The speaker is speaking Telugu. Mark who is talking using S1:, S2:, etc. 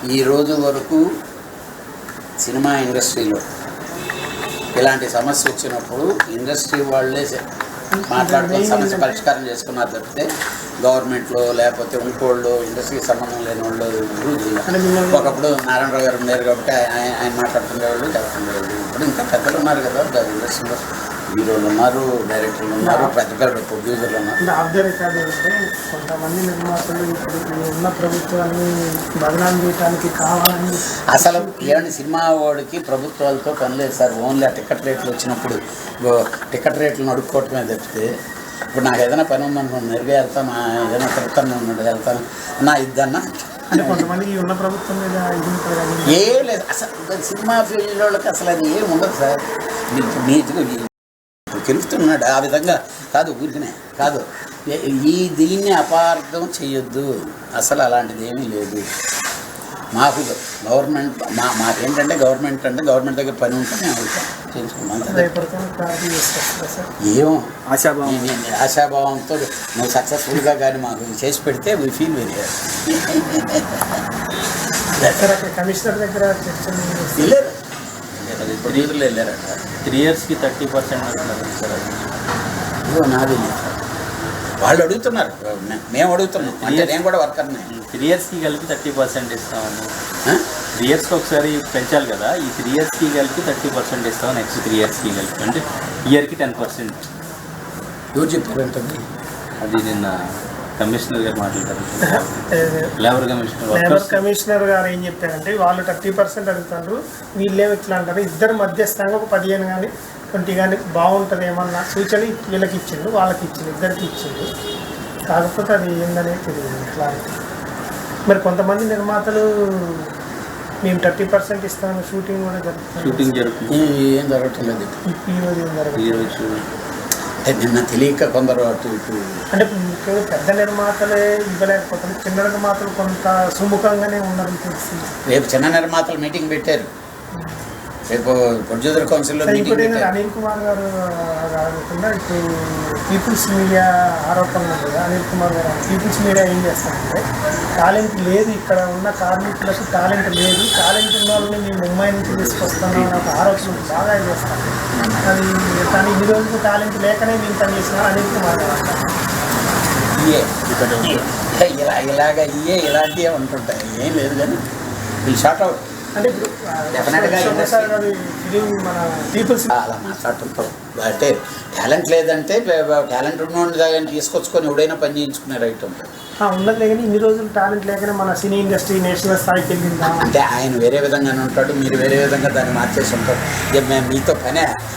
S1: ఈ రోజు వరకు సినిమా ఇండస్ట్రీలో ఇలాంటి సమస్య వచ్చినప్పుడు ఇండస్ట్రీ వాళ్ళే మాట్లాడుకుని సమస్య పరిష్కారం చేసుకున్నారు తప్పితే గవర్నమెంట్లో లేకపోతే ఇంకోళ్ళు ఇండస్ట్రీకి సంబంధం లేని వాళ్ళు ఒకప్పుడు నారాయణరావు గారు ఉన్నారు కాబట్టి ఆయన మాట్లాడుకునేవాళ్ళు చెప్తుండేవాళ్ళు. ఇప్పుడు ఇంకా పెద్దలు ఉన్నారు కదా ఇండస్ట్రీలో, హీరోలు ఉన్నారు, డైరెక్టర్లు ఉన్నారు, పెద్ద పెద్ద ప్రొడ్యూసర్లు ఉన్నారు.
S2: ఆఫ్ ద రికార్డ్ ఏంటంటే కొంతమంది నిర్మాతలు ఇప్పుడు ఉన్న ప్రభుత్వాన్ని బదనాం చేయడానికి కావాలని
S1: అసలు ఏమంటే సినిమా వాడికి ప్రభుత్వాలతో పని లేదు సార్. ఓన్లీ ఆ టికెట్ రేట్లు వచ్చినప్పుడు టికెట్ రేట్లు అడుక్కోవటమే తప్పితే ఇప్పుడు నాకు ఏదైనా పని ఉందనుకోండి, నేరుగా వెళ్తాను, ఏదైనా తిరుగుతాను ఉన్నాడు వెళ్తాను నా ఇద్దన్నా
S2: అంటే కొంతమందికి ఉన్న ప్రభుత్వం మీద ఇది
S1: ఏం లేదు. అసలు సినిమా ఫీల్డ్ వాళ్ళకి అసలు అది ఏం ఉండదు సార్. నీట్గా గెలుస్తున్నాడు ఆ విధంగా కాదు, ఊరికనే కాదు. దీన్ని అపార్థం చేయొద్దు. అసలు అలాంటిది ఏమీ లేదు. మాకు గవర్నమెంట్ మాకేంటంటే గవర్నమెంట్ దగ్గర పని ఉంటే మేము వెళ్తాం చేసుకుంటాం. ఏమో ఆశాభావంతో నువ్వు సక్సెస్ఫుల్గా కానీ మాకు చేసి పెడితే వీ ఫీల్ వెరీ
S2: కమిషనర్ దగ్గర
S1: వెళ్ళారు, ప్రొడ్యూసర్లు వెళ్ళారంట.
S3: 3 yearsకి 30% అంటున్నారు సార్.
S1: ఇదో నాది వాళ్ళు అడుగుతున్నారు, మేము అడుగుతున్నాం. అంటే నేను కూడా వర్కర్నే.
S3: 3 yearsకి కలిపి 30% ఇస్తామని. 3 yearsకి ఒకసారి పెంచాలి కదా, ఈ 3 yearsకి కలిపి 30% ఇస్తాం. నెక్స్ట్ 3 yearsకి కలిపి అంటే ఇయర్కి 10%.
S1: ఎవరు చెప్పారు అంటే
S3: అది నిన్న కమిషనర్ గారు మాట్లాడారు. లేబర్
S2: కమిషనర్ గారు ఏం చెప్పారంటే వాళ్ళు 30% అడుగుతారు, వీళ్ళేమి ఇట్లా అంటారు. ఇద్దరు మధ్యస్థంగా ఒక 15 కానీ 20 కానీ బాగుంటుంది ఏమన్నా సూచన వీళ్ళకి ఇచ్చిండు, వాళ్ళకి ఇచ్చిండు, ఇద్దరికి ఇచ్చిండు. కాకపోతే అది ఏందనేది తెలియదు క్లారిటీ. మరి కొంతమంది నిర్మాతలు మేము 30% ఇస్తాము, షూటింగ్ కూడా
S3: జరుగుతుంది.
S1: ఏం జరగట్లేదు.
S2: ఈరోజు ఏం జరగదు.
S1: అంటే నిన్న తెలియక కొందరు అటు ఇటు
S2: అంటే పెద్ద నిర్మాతలే ఇవ్వలేకపోతారు, చిన్న నిర్మాతలు కొంత సుముఖంగానే ఉన్నారు తెలిసి.
S1: రేపు చిన్న నిర్మాతలు మీటింగ్ పెట్టారు. రేపు ప్రొడ్యూసర్ కౌన్సిల్లో
S2: ఇప్పుడు అనిల్ కుమార్ గారు కాకుండా ఇప్పుడు పీపుల్స్ మీడియా ఆరోపణలు ఉంది. అనిల్ కుమార్ గారు పీపుల్స్ మీడియా ఏం చేస్తారంటే టాలెంట్ లేదు, ఇక్కడ ఉన్న కార్మికులకు టాలెంట్ లేదు, టాలెంట్ ఉన్న వాళ్ళని మేము ముంబై నుంచి తీసుకొస్తాను అని ఒక ఆరోపణ బాగా చేస్తాను. అది కానీ ఈ రోజుకు టాలెంట్ లేకనే మేము పనిచేసిన అనిల్ కుమార్ గారు
S1: ఇలాంటివే ఉంటుంటాయి. ఏం లేదు కానీ ఈ షార్ట్ అవుట్
S2: అంటే ఇప్పుడు మన పీపుల్స్
S1: అలా మాట్లాడుతుంటాం. అంటే టాలెంట్ లేదంటే టాలెంట్ ఉన్న తీసుకొచ్చుకొని ఎవడైనా పని చేయించుకునే రైట్ ఉంటుంది.
S2: ఉన్నది లేకని ఇన్ని రోజులు టాలెంట్ లేకనే మన సినీ ఇండస్ట్రీ నేషనల్ స్థాయికి వెళ్ళిందా
S1: అంటే ఆయన వేరే విధంగానే ఉంటాడు, మీరు వేరే విధంగా దాన్ని మార్చేసి ఉంటారు. మేము మీతో పనే